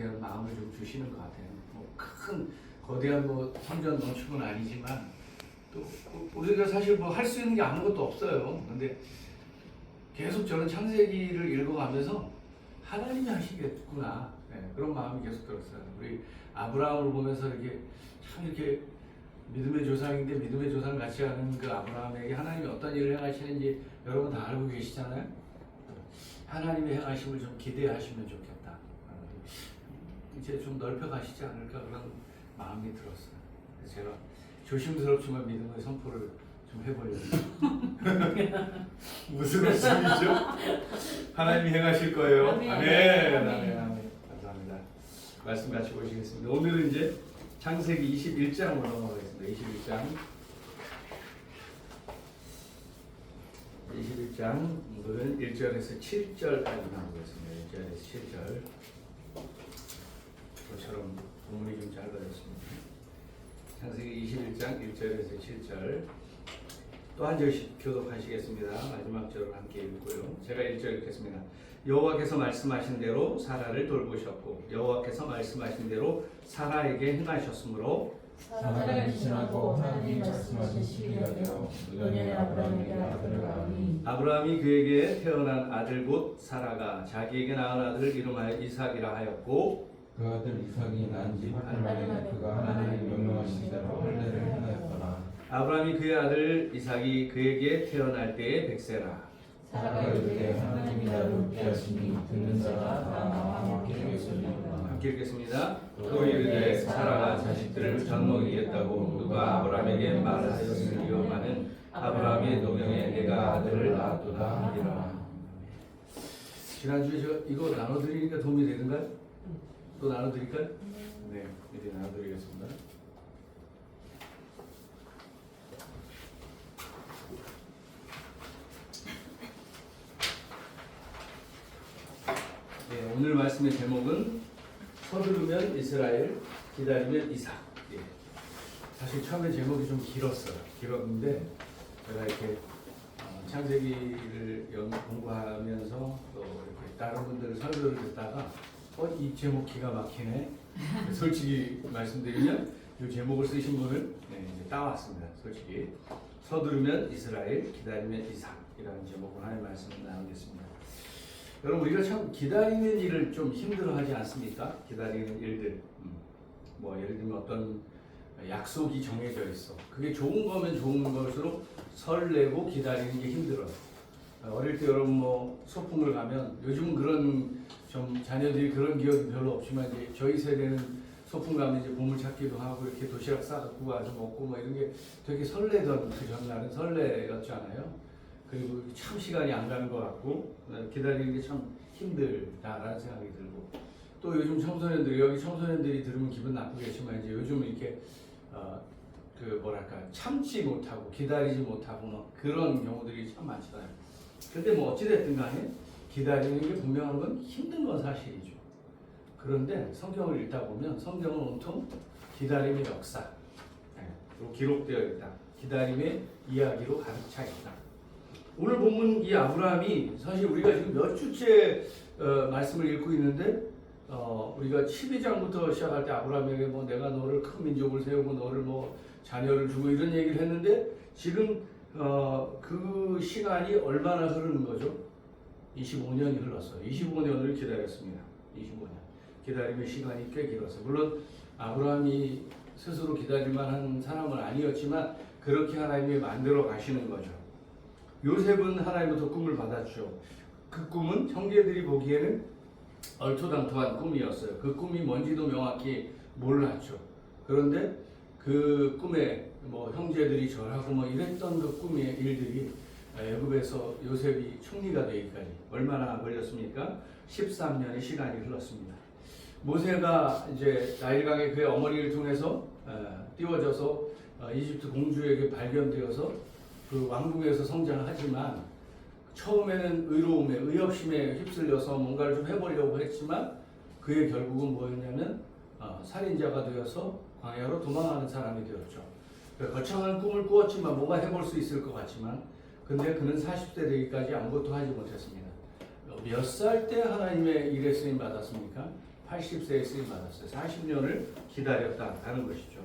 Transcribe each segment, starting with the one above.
마음을 좀 주시는 것 같아요. 뭐 큰 거대한 뭐 성전 건축은 아니지만 또 우리가 사실 뭐 할 수 있는 게 아무것도 없어요. 근데 계속 저는 창세기를 읽어가면서 하나님이 하시겠구나, 그런 마음이 계속 들었어요. 우리 아브라함을 보면서 이렇게 참 이렇게 믿음의 조상인데 믿음의 조상 같이 하는 그 아브라함에게 하나님이 어떤 일을 행하시는지 여러분 다 알고 계시잖아요. 하나님의 행하심을 좀 기대하시면 좋겠다. 이제 좀 넓혀 가시지 않을까 그런 마음이 들었어요. 그래서 제가 조심스럽지만 믿음의 선포를 좀 해보려고. 무슨 말씀이죠? 하나님이 행하실 거예요. 아멘. 아멘. 감사합니다. 말씀 같이 보시겠습니다. 오늘은 이제 창세기 21장으로 넘어가겠습니다. 21장 오늘은 1절에서 7절까지 나오겠습니다. 1절에서 7절. 저처럼 본문이 좀 짧아졌습니다. 창세기 21장 1절에서 7절. 또 한 절씩 교독하시겠습니다. 마지막 절을 함께 읽고요. 제가 1절 읽겠습니다. 여호와께서 말씀하신 대로 사라를 돌보셨고 여호와께서 말씀하신 대로 사라에게 행하셨으므로 사라가 임신하고 하나님이 말씀하신 시기가 되어 노년의 아브라함에게 아들을 낳으니 아브라함이 그에게 태어난 아들 곧 사라가 자기에게 낳은 아들을 이름하여 이삭이라 하였고 그 아들 이삭이 난 지 8년 만에 그가 하나님이 명령하신 대로 할례를 행하였더라. 아브라함이 그의 아들 이삭이 그에게 태어날 때에 백세라. 사라가 이르되 하나님이 나를 웃게 하시니 듣는 자가 다 나와 함께 되겠으리로다. 함께 읽겠습니다. 또 이르되 사라가 자식들을 젖먹이겠다고 누가 아브라함에게 말하였으리요마는 아브라함의 노경에 내가 아들을 낳았도다 하니라. 지난주에 저 이거 나눠드리니까 도움이 되는가요? 또 나눠드릴까요? 네, 이제 나눠드리겠습니다. 네, 오늘 말씀의 제목은 서두르면 이스라엘, 기다리면 이삭. 예. 사실 처음에 제목이 좀 길었는데 제가 이렇게 창세기를 공부하면서 또 이렇게 다른 분들 설교를 듣다가 이 제목 기가 막히네. 솔직히 말씀드리면 이 제목을 쓰신 분을 이제 따왔습니다. 솔직히 서두르면 이스라엘, 기다리면 이삭이라는 제목으로 하나님의 말씀을 나누겠습니다. 여러분 우리가 참 기다리는 일을 좀 힘들어하지 않습니까? 기다리는 일들. 뭐 예를 들면 어떤 약속이 정해져 있어. 그게 좋은 거면 좋은 것일수록 설레고 기다리는 게 힘들어요. 어릴 때 여러분 뭐 소풍을 가면 요즘은 그런 좀 자녀들이 그런 기억이 별로 없지만 이제 저희 세대는 소풍 가면 이제 보물찾기도 하고 이렇게 도시락 싸갖고 와서 먹고 뭐 이런 게 되게 설레던 그 전날은 설레였잖아요. 그리고 참 시간이 안 가는 것 같고 기다리는 게 참 힘들다라는 생각이 들고 또 요즘 청소년들이 여기 청소년들이 들으면 기분 나쁘겠지만 이제 요즘 이렇게 그 뭐랄까 참지 못하고 기다리지 못하고 뭐 그런 경우들이 참 많잖아요. 근데 뭐 어찌됐든 간에 기다리는 게 분명한 건 힘든 건 사실이죠. 그런데 성경을 읽다 보면 성경은 온통 기다림의 역사로 기록되어 있다. 기다림의 이야기로 가득 차 있다. 오늘 본문 이 아브라함이 사실 우리가 지금 몇 주째 말씀을 읽고 있는데 우리가 12장부터 시작할 때 아브라함에게 뭐 내가 너를 큰 민족을 세우고 너를 뭐 자녀를 주고 이런 얘기를 했는데 지금 그 시간이 얼마나 흐르는 거죠? 25년이 흘렀어요. 25년을 기다렸습니다. 25년. 기다림의 시간이 꽤 길었어요. 물론 아브라함이 스스로 기다릴 만한 사람은 아니었지만 그렇게 하나님이 만들어 가시는 거죠. 요셉은 하나님부터 꿈을 받았죠. 그 꿈은 형제들이 보기에는 얼토당토한 꿈이었어요. 그 꿈이 뭔지도 명확히 몰랐죠. 그런데 그 꿈에 뭐 형제들이 절하고 뭐 이랬던 그 꿈의 일들이 애굽에서 요셉이 총리가 되기까지 얼마나 걸렸습니까? 13년의 시간이 흘렀습니다. 모세가 이제 나일강에 그의 어머니를 통해서 띄워져서 이집트 공주에게 발견되어서 그 왕궁에서 성장하지만 처음에는 의로움에 의협심에 휩쓸려서 뭔가를 좀 해보려고 했지만 그의 결국은 뭐였냐면 살인자가 되어서 광야로 도망하는 사람이 되었죠. 거창한 꿈을 꾸었지만 뭔가 해볼 수 있을 것 같지만 근데 그는 40대 되기까지 아무것도 하지 못했습니다. 몇 살 때 하나님의 일에 쓰임 받았습니까? 80세에 쓰임 받았어요. 40년을 기다렸다라는 것이죠.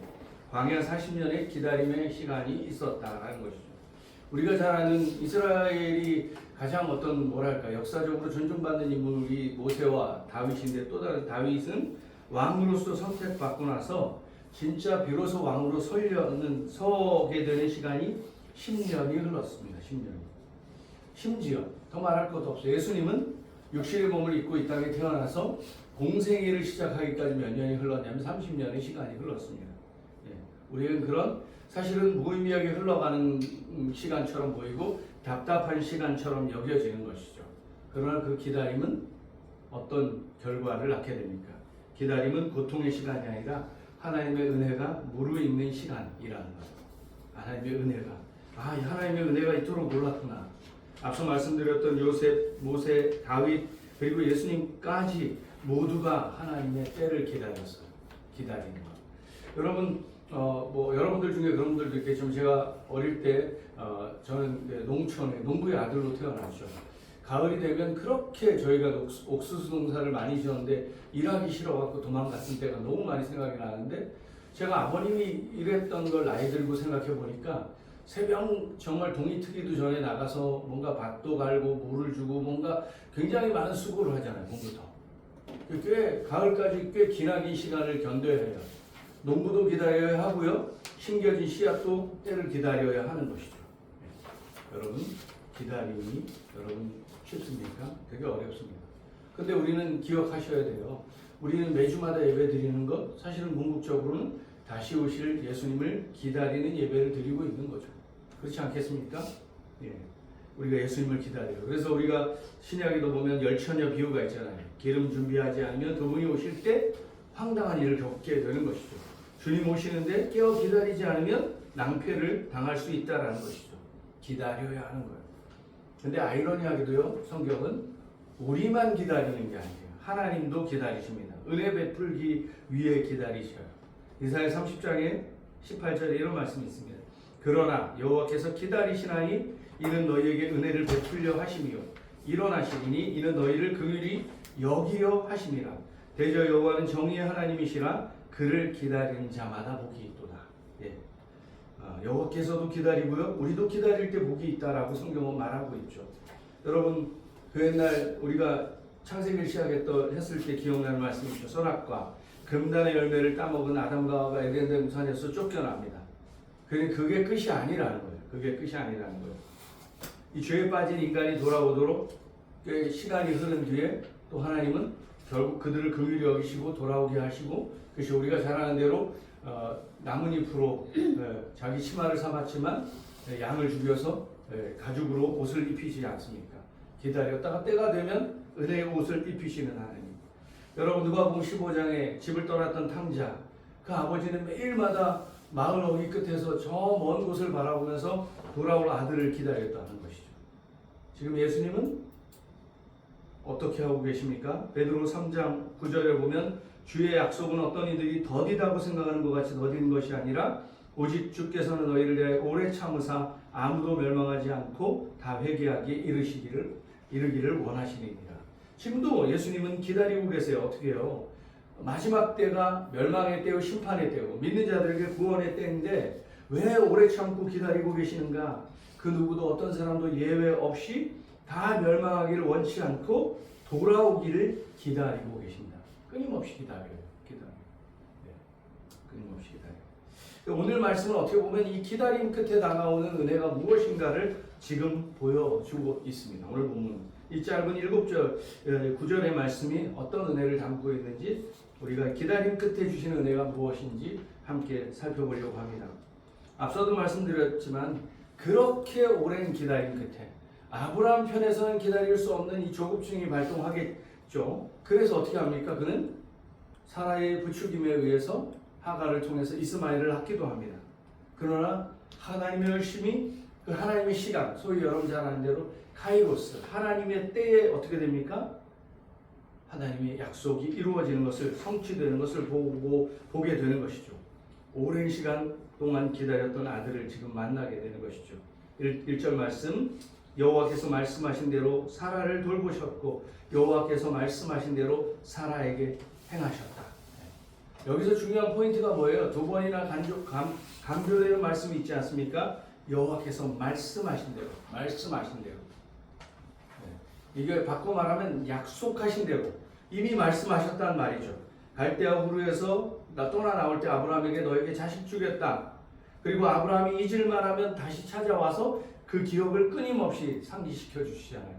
광야 40년의 기다림의 시간이 있었다라는 것이죠. 우리가 잘 아는 이스라엘이 가장 어떤 뭐랄까 역사적으로 존중받는 인물이 모세와 다윗인데, 또 다른 다윗은 왕으로서 선택받고 나서 진짜 비로소 왕으로 서게 되는 시간이 10년이 흘렀습니다. 10년. 심지어 더 말할 것도 없어요. 예수님은 육신의 몸을 입고 이 땅에 태어나서 공생애를 시작하기까지 몇 년이 흘렀냐면 30년의 시간이 흘렀습니다. 예. 우리는 그런 사실은 무의미하게 흘러가는 시간처럼 보이고 답답한 시간처럼 여겨지는 것이죠. 그러나 그 기다림은 어떤 결과를 낳게 됩니까? 기다림은 고통의 시간이 아니라 하나님의 은혜가 무르익는 시간이라는 거예요. 하나님의 은혜가, 이 하나님의 은혜가 이토록 놀랐구나. 앞서 말씀드렸던 요셉, 모세, 다윗, 그리고 예수님까지 모두가 하나님의 때를 기다렸어요. 기다리는 것. 여러분, 여러분들 중에 그런 분들도 있겠지만, 제가 어릴 때 저는 농촌의 농부의 아들로 태어났죠. 가을이 되면 그렇게 저희가 옥수수 농사를 많이 지었는데 일하기 싫어갖고 도망갔던 때가 너무 많이 생각이 나는데, 제가 아버님이 일했던 걸 나이 들고 생각해 보니까 새벽 정말 동이 트기도 전에 나가서 뭔가 밭도 갈고 물을 주고 뭔가 굉장히 많은 수고를 하잖아요. 봄부터. 꽤 가을까지 꽤 기나긴 시간을 견뎌야 해요. 농부도 기다려야 하고요. 심겨진 씨앗도 때를 기다려야 하는 것이죠. 여러분, 기다림이 여러분 쉽습니까? 되게 어렵습니다. 근데 우리는 기억하셔야 돼요. 우리는 매주마다 예배 드리는 것, 사실은 궁극적으로는 다시 오실 예수님을 기다리는 예배를 드리고 있는 거죠. 그렇지 않겠습니까? 예. 우리가 예수님을 기다려요. 그래서 우리가 신약에도 보면 열처녀 비유가 있잖아요. 기름 준비하지 않으면 그분이 오실 때 황당한 일을 겪게 되는 것이죠. 주님 오시는데 깨어 기다리지 않으면 낭패를 당할 수 있다는 것이죠. 기다려야 하는 거예요. 근데 아이러니하게도요, 성경은 우리만 기다리는 게 아니에요. 하나님도 기다리십니다. 은혜 베풀기 위해 기다리셔요. 이사야 30장에 18절에 이런 말씀이 있습니다. 그러나 여호와께서 기다리시나니 이는 너희에게 은혜를 베풀려 하심이요 일어나시리니 이는 너희를 긍휼히 여기려 하심이라. 대저 여호와는 정의의 하나님이시라. 그를 기다리는 자마다 복이 있도다. 예. 여호와께서도 기다리고요, 우리도 기다릴 때 복이 있다라고 성경은 말하고 있죠. 여러분, 그 옛날 우리가 창세기를 시작했을 때 기억나는 말씀이죠. 선악과 금단의 열매를 따먹은 아담과 하와가 에덴 동산에서 쫓겨납니다. 그게 끝이 아니라는 거예요. 그게 끝이 아니라는 거예요. 이 죄에 빠진 인간이 돌아오도록 시간이 흐른 뒤에 또 하나님은 결국 그들을 긍휼히 여기시고 돌아오게 하시고, 그것이 우리가 잘 아는 대로 나뭇잎으로 자기 치마를 삼았지만 양을 죽여서 가죽으로 옷을 입히지 않습니까? 기다렸다가 때가 되면 은혜의 옷을 입히시는 하나님. 여러분, 누가복음 15장에 집을 떠났던 탕자, 그 아버지는 매일마다 마을 어귀 끝에서 저 먼 곳을 바라보면서 돌아올 아들을 기다렸다는 것이죠. 지금 예수님은 어떻게 하고 계십니까? 베드로 3장 9절에 보면 주의 약속은 어떤 이들이 더디다고 생각하는 것 같이 더딘 것이 아니라 오직 주께서는 너희를 대하여 오래 참으사 아무도 멸망하지 않고 다 회개하기에 이르기를 원하시니라. 지금도 예수님은 기다리고 계세요. 어떻게 해요? 마지막 때가 멸망의 때요 심판의 때고 믿는 자들에게 구원의 때인데 왜 오래 참고 기다리고 계시는가? 그 누구도 어떤 사람도 예외 없이 다 멸망하기를 원치 않고 돌아오기를 기다리고 계십니다. 끊임없이 기다려요. 네. 끊임없이 기다려요. 오늘 말씀은 어떻게 보면 이 기다림 끝에 다가오는 은혜가 무엇인가를 지금 보여주고 있습니다. 오늘 본문 이 짧은 9절의 말씀이 어떤 은혜를 담고 있는지, 우리가 기다림 끝에 주시는 은혜가 무엇인지 함께 살펴보려고 합니다. 앞서도 말씀드렸지만 그렇게 오랜 기다림 끝에 아브라함 편에서는 기다릴 수 없는 이 조급증이 발동하겠죠. 그래서 어떻게 합니까? 그는 사라의 부추김에 의해서 하갈을 통해서 이스마엘을 낳기도 합니다. 그러나 하나님의 열심히, 그 하나님의 시간, 소위 여러분 잘 아는 대로 카이로스, 하나님의 때에 어떻게 됩니까? 하나님의 약속이 이루어지는 것을, 성취되는 것을 보게 되는 것이죠. 오랜 시간 동안 기다렸던 아들을 지금 만나게 되는 것이죠. 1절 말씀, 여호와께서 말씀하신 대로 사라를 돌보셨고 여호와께서 말씀하신 대로 사라에게 행하셨다. 여기서 중요한 포인트가 뭐예요? 두 번이나 강조되는 말씀이 있지 않습니까? 여호와께서 말씀하신 대로, 말씀하신 대로. 이게 바꿔 말하면 약속하신 대로 이미 말씀하셨다는 말이죠. 갈대아 후르에서 떠나 나올 때 아브라함에게 너에게 자식 주겠다. 그리고 아브라함이 잊을만 하면 다시 찾아와서 그 기억을 끊임없이 상기시켜 주시잖아요.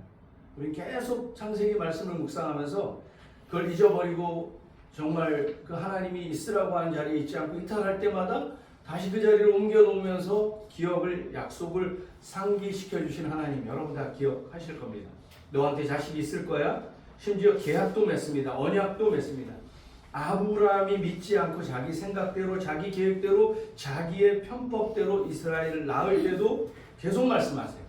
우리 계속 창세기 말씀을 묵상하면서 그걸 잊어버리고 정말 그 하나님이 있으라고 하는 자리에 있지 않고 이탈할 때마다 다시 그 자리를 옮겨 놓으면서 기억을, 약속을 상기시켜 주신 하나님, 여러분 다 기억하실 겁니다. 너한테 자식이 있을 거야. 심지어 계약도 맺습니다. 언약도 맺습니다. 아브라함이 믿지 않고 자기 생각대로, 자기 계획대로, 자기의 편법대로 이스라엘을 낳을 때도 계속 말씀하세요.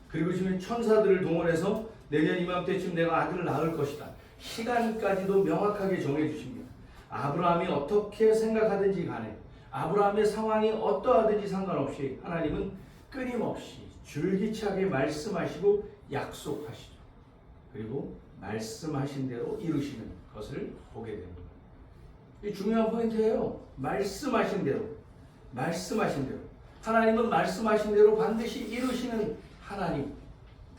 그리고 지금 천사들을 동원해서 내년 이맘때쯤 내가 아들을 낳을 것이다. 시간까지도 명확하게 정해 주십니다. 아브라함이 어떻게 생각하든지 간에, 아브라함의 상황이 어떠하든지 상관없이 하나님은 끊임없이 줄기차게 말씀하시고 약속하시죠. 그리고 말씀하신 대로 이루시는 것을 보게 됩니다. 이 중요한 포인트예요. 말씀하신 대로, 말씀하신 대로. 하나님은 말씀하신 대로 반드시 이루시는 하나님.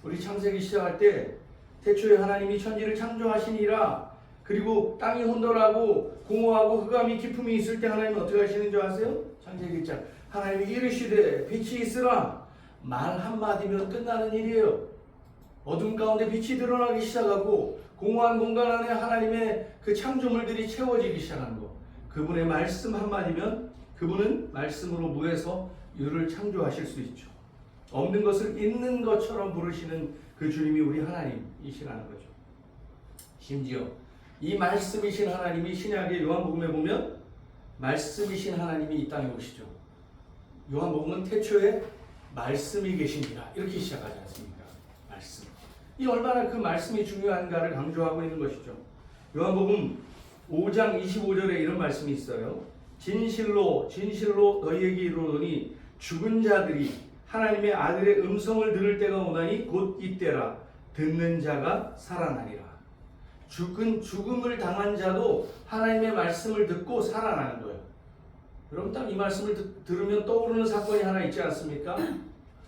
우리 창세기 시작할 때 태초에 하나님이 천지를 창조하시니라. 그리고 땅이 혼돈하고 공허하고 흑암이 깊음이 있을 때 하나님은 어떻게 하시는 줄 아세요? 창세기 1장. 하나님이 이르시되 빛이 있으라. 말 한마디면 끝나는 일이에요. 어둠 가운데 빛이 드러나기 시작하고 공허한 공간 안에 하나님의 그 창조물들이 채워지기 시작하는 것. 그분의 말씀 한마디면 그분은 말씀으로 무에서 유를 창조하실 수 있죠. 없는 것을 있는 것처럼 부르시는 그 주님이 우리 하나님이시라는 거죠. 심지어 이 말씀이신 하나님이 신약의 요한복음에 보면 말씀이신 하나님이 이 땅에 오시죠. 요한복음은 태초에 말씀이 계십니다. 이렇게 시작하지 않습니까? 말씀. 이 얼마나 그 말씀이 중요한가를 강조하고 있는 것이죠. 요한복음 5장 25절에 이런 말씀이 있어요. 진실로 진실로 너희에게 이르노니 죽은 자들이 하나님의 아들의 음성을 들을 때가 오나니 곧 이때라. 듣는 자가 살아나리라. 죽음을 당한 자도 하나님의 말씀을 듣고 살아나는 거예요. 여러분 딱 이 말씀을 들으면 떠오르는 사건이 하나 있지 않습니까?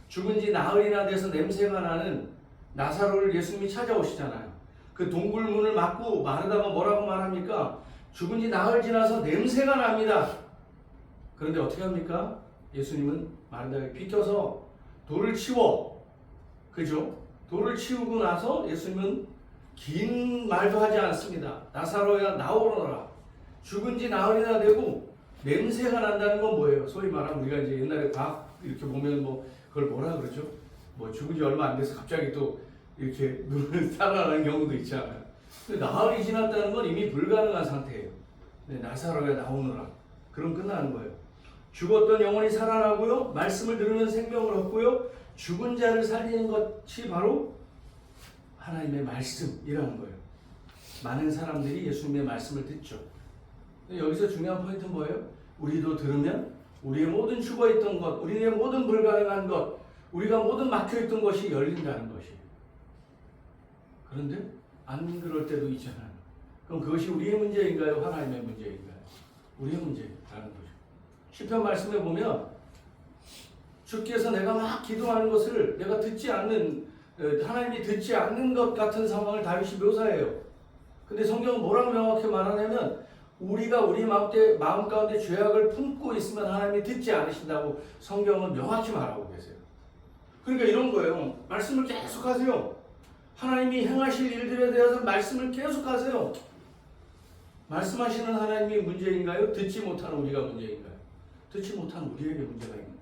죽은 지 나흘이나 돼서 냄새가 나는 나사로를 예수님이 찾아오시잖아요. 그 동굴문을 막고 마르다가 뭐라고 말합니까? 죽은 지 나흘 지나서 냄새가 납니다. 그런데 어떻게 합니까? 예수님은 마르다에게 비켜서 돌을 치워. 그죠? 돌을 치우고 나서 예수님은 긴 말도 하지 않습니다. 나사로야 나오너라. 죽은 지 나흘이나 되고 냄새가 난다는 건 뭐예요? 소위 말하면 우리가 이제 옛날에 과학 이렇게 보면 뭐 그걸 뭐라 그러죠? 뭐 죽은 지 얼마 안 돼서 갑자기 또 이렇게 눈을 살아나는 경우도 있잖아요. 근데 나흘이 지났다는 건 이미 불가능한 상태예요. 나사로야 나오너라. 그럼 끝나는 거예요. 죽었던 영혼이 살아나고요. 말씀을 들으면 생명을 얻고요. 죽은 자를 살리는 것이 바로 하나님의 말씀이라는 거예요. 많은 사람들이 예수님의 말씀을 듣죠. 여기서 중요한 포인트는 뭐예요? 우리도 들으면 우리의 모든 죽어있던 것, 우리의 모든 불가능한 것, 우리가 모든 막혀있던 것이 열린다는 것이에요. 그런데 안 그럴 때도 있잖아요. 그럼 그것이 우리의 문제인가요? 하나님의 문제인가요? 우리의 문제라는 거죠. 시편 말씀에 보면 주께서 내가 막 기도하는 것을 내가 듣지 않는, 하나님이 듣지 않는 것 같은 상황을 다윗이 묘사해요. 근데 성경은 뭐라고 명확히 말하냐면 우리가 우리 마음 가운데 죄악을 품고 있으면 하나님이 듣지 않으신다고 성경은 명확히 말하고 계세요. 그러니까 이런 거예요. 말씀을 계속 하세요. 하나님이 행하실 일들에 대해서 말씀을 계속 하세요. 말씀하시는 하나님이 문제인가요? 듣지 못하는 우리가 문제인가요? 듣지 못하는 우리에게 문제가 있는 거예요.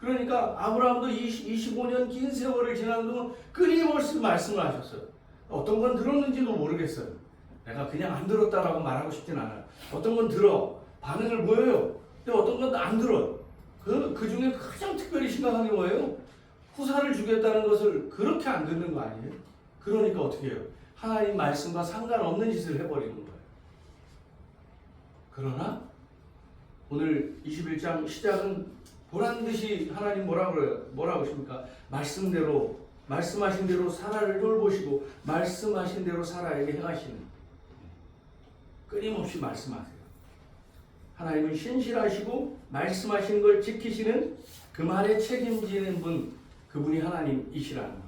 그러니까 아브라함도 25년 긴 세월을 지나는 동안 끊임없이 말씀을 하셨어요. 어떤 건 들었는지도 모르겠어요. 내가 그냥 안 들었다라고 말하고 싶진 않아요. 어떤 건 들어. 반응을 보여요. 근데 어떤 건 안 들어요. 그 중에 가장 특별히 심각한 게 뭐예요? 후사를 주겠다는 것을 그렇게 안 듣는 거 아니에요? 그러니까 어떻게 해요? 하나님 말씀과 상관없는 짓을 해버리는 거예요. 그러나 오늘 21장 시작은 보란듯이 하나님 뭐라고 하십니까? 말씀하신 대로 사라를 돌보시고 말씀하신 대로 사라에게 행하시는 끊임없이 말씀하세요. 하나님은 신실하시고 말씀하신 걸 지키시는 그 말에 책임지는 분, 그분이 하나님이시라는 거예요.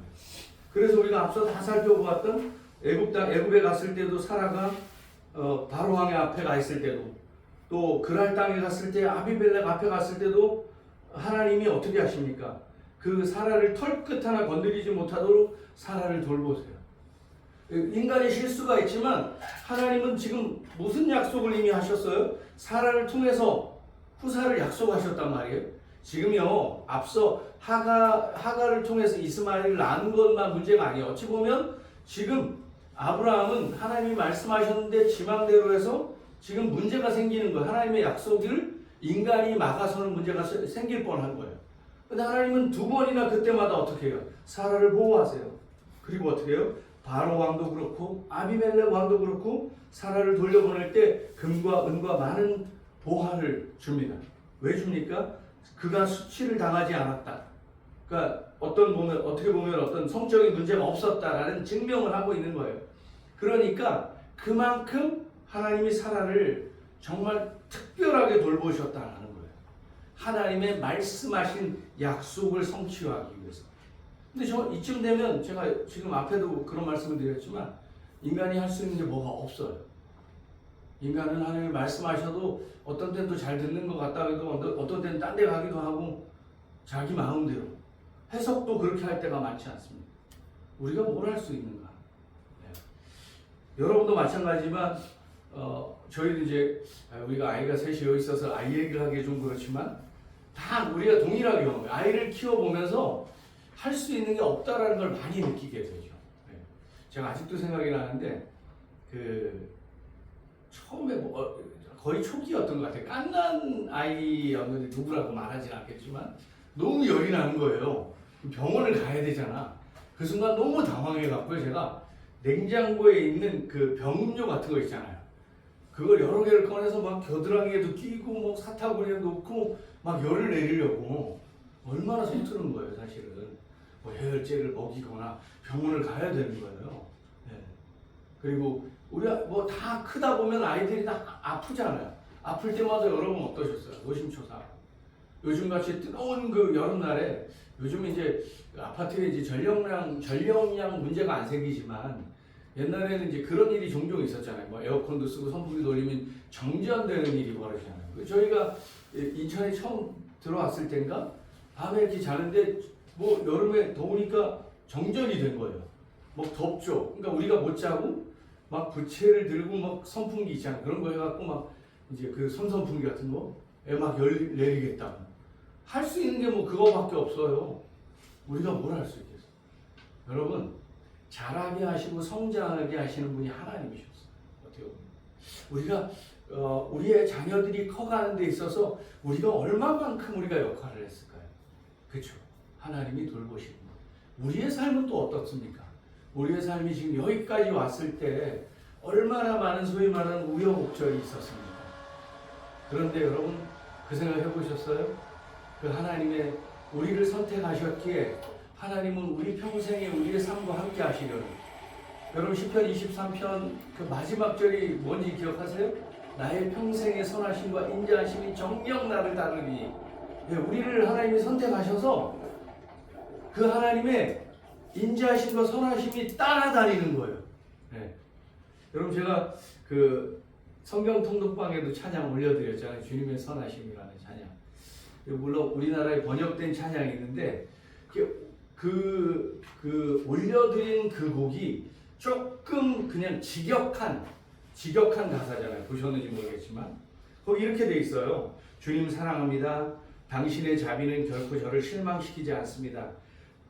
그래서 우리가 앞서 다 살펴보았던 애굽에 갔을 때도 사라가 바로 왕의 앞에 가 있을 때도, 또 그랄 땅에 갔을 때 아비멜렉 앞에 갔을 때도 하나님이 어떻게 하십니까? 그 사라를 털끝 하나 건드리지 못하도록 사라를 돌보세요. 인간의 실수가 있지만 하나님은 지금 무슨 약속을 이미 하셨어요? 사라를 통해서 후사를 약속하셨단 말이에요. 지금요, 앞서 하가를 통해서 이스마엘을 낳은 것만 문제가 아니에요. 어찌 보면 지금 아브라함은 하나님이 말씀하셨는데 지망대로 해서 지금 문제가 생기는 거예요. 하나님의 약속을 인간이 막아서는 문제가 생길 뻔한 거예요. 근데 하나님은 두 번이나 그때마다 어떻게 해요? 사라를 보호하세요. 그리고 어떻게 해요? 바로 왕도 그렇고 아비멜렉 왕도 그렇고 사라를 돌려보낼 때 금과 은과 많은 보화를 줍니다. 왜 줍니까? 그가 수치를 당하지 않았다. 그러니까 어떻게 보면 어떤 성적인 문제가 없었다라는 증명을 하고 있는 거예요. 그러니까 그만큼 하나님이 사라를 정말 특별하게 돌보셨다는 거예요. 하나님의 말씀하신 약속을 성취하기 위해서. 근데 이쯤 되면 제가 지금 앞에도 그런 말씀을 드렸지만 인간이 할 수 있는 게 뭐가 없어요. 인간은 하나님이 말씀하셔도 어떤 때는 또 잘 듣는 것 같다 해도 어떤 때는 딴 데 가기도 하고 자기 마음대로 해석도 그렇게 할 때가 많지 않습니다. 우리가 뭘 할 수 있는가? 네. 여러분도 마찬가지지만 저희도 이제 우리가 아이가 셋이 여기 있어서 아이 얘기를 하기 좀 그렇지만 다 우리가 동일하게 경험해요. 아이를 키워보면서 할 수 있는 게 없다라는 걸 많이 느끼게 되죠. 네. 제가 아직도 생각이 나는데 처음에 거의 초기였던 것 같아요. 깐난 아이였는데 누구라고 말하진 않겠지만 너무 열이 나는 거예요. 병원을 가야 되잖아. 그 순간 너무 당황해갖고요. 제가 냉장고에 있는 그 병음료 같은 거 있잖아요. 그걸 여러 개를 꺼내서 막 겨드랑이에도 끼고 뭐 사타구니에 놓고 막 열을 내리려고 얼마나 서투른 거예요, 사실은. 뭐 해열제를 먹이거나 병원을 가야 되는 거예요. 네. 그리고 우리가 뭐 다 크다 보면 아이들이 다 아프잖아요. 아플 때마다 여러분 어떠셨어요? 노심초사. 요즘같이 뜨거운 그 여름날에 요즘 이제 아파트에 이제 전력량 문제가 안 생기지만 옛날에는 이제 그런 일이 종종 있었잖아요. 뭐 에어컨도 쓰고 선풍기 돌리면 정전되는 일이 벌어지잖아요. 저희가 인천에 처음 들어왔을 때인가 밤에 이렇게 자는데 뭐 여름에 더우니까 정전이 된 거예요. 뭐 덥죠. 그러니까 우리가 못 자고 막 부채를 들고 막 선풍기 있잖아요. 그런 거 해갖고 막 이제 그 손선풍기 같은 거에 막 열 내리겠다고. 할 수 있는 게 뭐 그거밖에 없어요. 우리가 뭘 할 수 있겠어요? 여러분, 자라게 하시고 성장하게 하시는 분이 하나님이셨어요. 어떻게 보면. 우리가 우리의 자녀들이 커가는 데 있어서 우리가 얼마만큼 우리가 역할을 했을까요? 그렇죠. 하나님이 돌보시는 거예요. 우리의 삶은 또 어떻습니까? 우리의 삶이 지금 여기까지 왔을 때 얼마나 많은 소위 말하는 우여곡절이 있었습니까? 그런데 여러분 그 생각 해보셨어요? 그 하나님의 우리를 선택하셨기에 하나님은 우리 평생에 우리의 삶과 함께 하시려는. 여러분 시편 23편 그 마지막 절이 뭔지 기억하세요? 나의 평생의 선하심과 인자하심이 정녕 나를 따르니. 네, 우리를 하나님이 선택하셔서 그 하나님의 인자하심과 선하심이 따라다니는 거예요. 네. 여러분 제가 그 성경 통독방에도 찬양 올려드렸잖아요. 주님의 선하심이라는 찬양. 물론 우리나라에 번역된 찬양이 있는데 그 올려드린 그 곡이 조금 그냥 직역한 가사잖아요. 보셨는지 모르겠지만 거기 이렇게 돼 있어요. 주님 사랑합니다. 당신의 자비는 결코 저를 실망시키지 않습니다.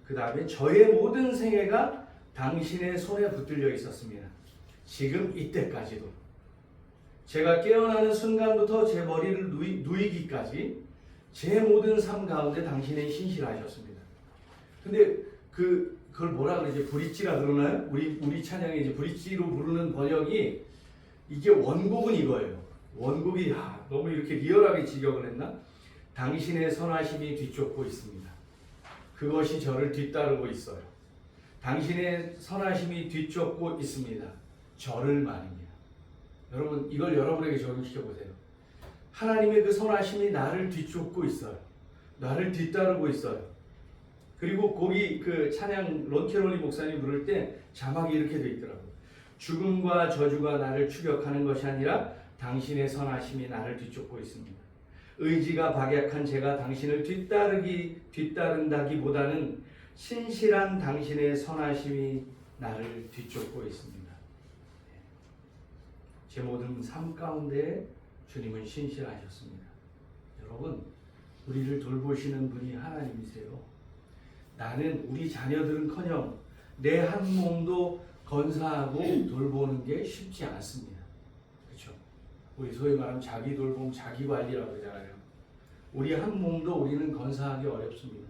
그 다음에 저의 모든 생애가 당신의 손에 붙들려 있었습니다. 지금 이때까지도. 제가 깨어나는 순간부터 제 머리를 누이기까지 제 모든 삶 가운데 당신은 신실하셨습니다. 근데 그걸 뭐라 그러지? 브릿지라 그러나요? 우리 찬양에 이제 브릿지로 부르는 번역이 이게 원곡은 이거예요. 원곡이 너무 이렇게 리얼하게 직역을 했나? 당신의 선하심이 뒤쫓고 있습니다. 그것이 저를 뒤따르고 있어요. 당신의 선하심이 뒤쫓고 있습니다. 저를 말입니다. 여러분 이걸 여러분에게 적용시켜 보세요. 하나님의 그 선하심이 나를 뒤쫓고 있어요. 나를 뒤따르고 있어요. 그리고 거기 그 찬양 론케롤리 목사님 부를 때 자막이 이렇게 돼 있더라고요. 죽음과 저주가 나를 추격하는 것이 아니라 당신의 선하심이 나를 뒤쫓고 있습니다. 의지가 박약한 제가 당신을 뒤따른다기보다는 신실한 당신의 선하심이 나를 뒤쫓고 있습니다. 제 모든 삶 가운데 주님은 신실하셨습니다. 여러분, 우리를 돌보시는 분이 하나님이세요. 나는 우리 자녀들은커녕 내 한 몸도 건사하고 돌보는 게 쉽지 않습니다. 그렇죠? 우리 소위 말하면 자기 돌봄, 자기 관리라고 그러잖아요. 우리 한 몸도 우리는 건사하기 어렵습니다.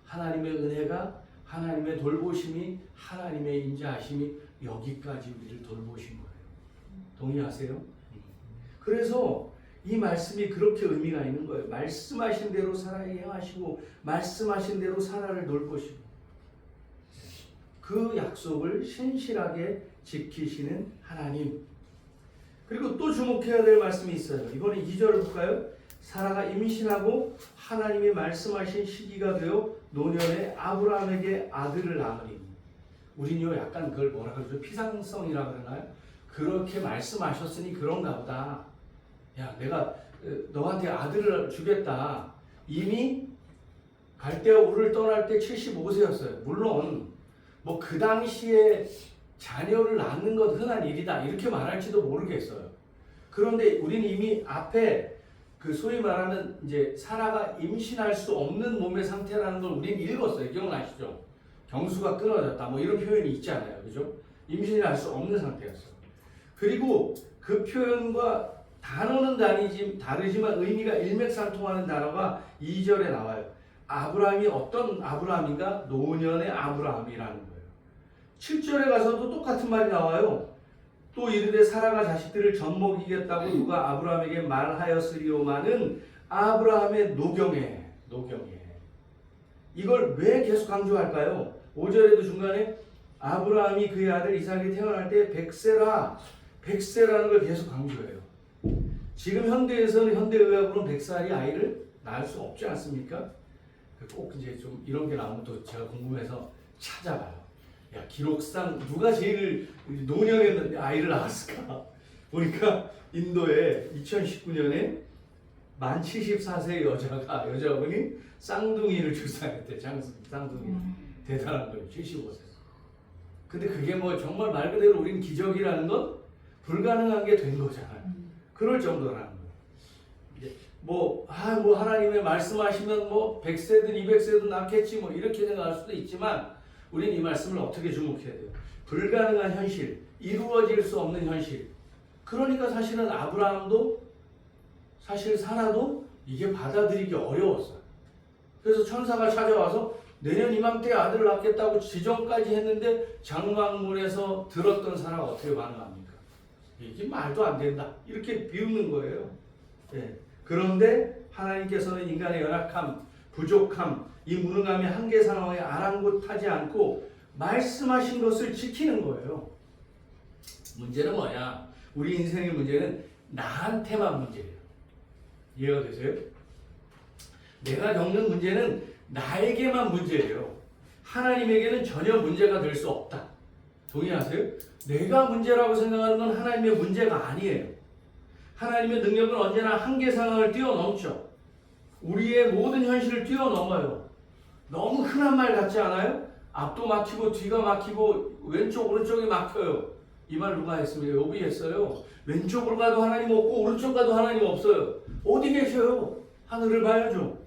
하나님의 은혜가, 하나님의 돌보심이, 하나님의 인자하심이 여기까지 우리를 돌보신 거예요. 동의하세요? 그래서 이 말씀이 그렇게 의미가 있는 거예요. 말씀하신 대로 사라에 행하시고 말씀하신 대로 사라를 돌보시고 그 약속을 신실하게 지키시는 하나님. 그리고 또 주목해야 될 말씀이 있어요. 이번에 2절을 볼까요? 사라가 임신하고 하나님이 말씀하신 시기가 되어 노년에 아브라함에게 아들을 낳으니. 우리는요 약간 그걸 뭐라 그러죠? 피상성이라 그러나요? 그렇게 말씀하셨으니 그런가 보다. 야, 내가 너한테 아들을 주겠다. 이미 갈대아 우르를 떠날 때 75세였어요. 물론 뭐 그 당시에 자녀를 낳는 건 흔한 일이다 이렇게 말할지도 모르겠어요. 그런데 우리는 이미 앞에 그 소위 말하는 이제 사라가 임신할 수 없는 몸의 상태라는 걸 우리는 읽었어요. 기억나시죠? 경수가 끊어졌다 뭐 이런 표현이 있잖아요. 그죠? 임신을 할 수 없는 상태였어요. 그리고 그 표현과 단어는 다르지만 의미가 일맥상통하는 단어가 2절에 나와요. 아브라함이 어떤 아브라함인가? 노년의 아브라함이라는 거예요. 7절에 가서도 똑같은 말이 나와요. 또 이르되 사라가 자식들을 젖먹이겠다고 누가 아브라함에게 말하였으리오마는 아브라함의 노경에. 이걸 왜 계속 강조할까요? 5절에도 중간에 아브라함이 그의 아들 이삭이 태어날 때 백세라는 걸 계속 강조해요. 지금 현대에서는 현대의학으로는 100살이 아이를 낳을 수 없지 않습니까? 꼭 이제 좀 이런 게 나오면 또 제가 궁금해서 찾아봐요. 야, 기록상 누가 제일 노년에 아이를 낳았을까? 보니까 인도에 2019년에 만 74세의 여자분이 쌍둥이를 출산했대. 쌍둥이. 대단한 거예요. 75세. 근데 그게 뭐 정말 말 그대로 우린 기적이라는 건 불가능한 게 된 거잖아요. 그럴 정도라는 거예요. 뭐 하나님의 말씀하시면 뭐 100세든 200세든 낳겠지 뭐 이렇게 생각할 수도 있지만 우리는 이 말씀을 어떻게 주목해야 돼요? 불가능한 현실, 이루어질 수 없는 현실. 그러니까 사실은 아브라함도 사실 사라도 이게 받아들이기 어려웠어요. 그래서 천사가 찾아와서 내년 이맘때에 아들을 낳겠다고 지정까지 했는데 장막문에서 들었던 사람은 어떻게 반응합니까? 이게 말도 안 된다. 이렇게 비웃는 거예요. 예. 그런데 하나님께서는 인간의 연약함, 부족함, 이 무능함의 한계 상황에 아랑곳하지 않고 말씀하신 것을 지키는 거예요. 문제는 뭐냐? 우리 인생의 문제는 나한테만 문제예요. 이해가 되세요? 내가 겪는 문제는 나에게만 문제예요. 하나님에게는 전혀 문제가 될 수 없다. 동의하세요? 내가 문제라고 생각하는 건 하나님의 문제가 아니에요. 하나님의 능력은 언제나 한계 상황을 뛰어넘죠. 우리의 모든 현실을 뛰어넘어요. 너무 흔한 말 같지 않아요? 앞도 막히고 뒤가 막히고 왼쪽 오른쪽이 막혀요. 이 말 누가 했습니까? 욥이 했어요. 왼쪽으로 가도 하나님 없고 오른쪽 가도 하나님 없어요. 어디 계셔요? 하늘을 봐야죠.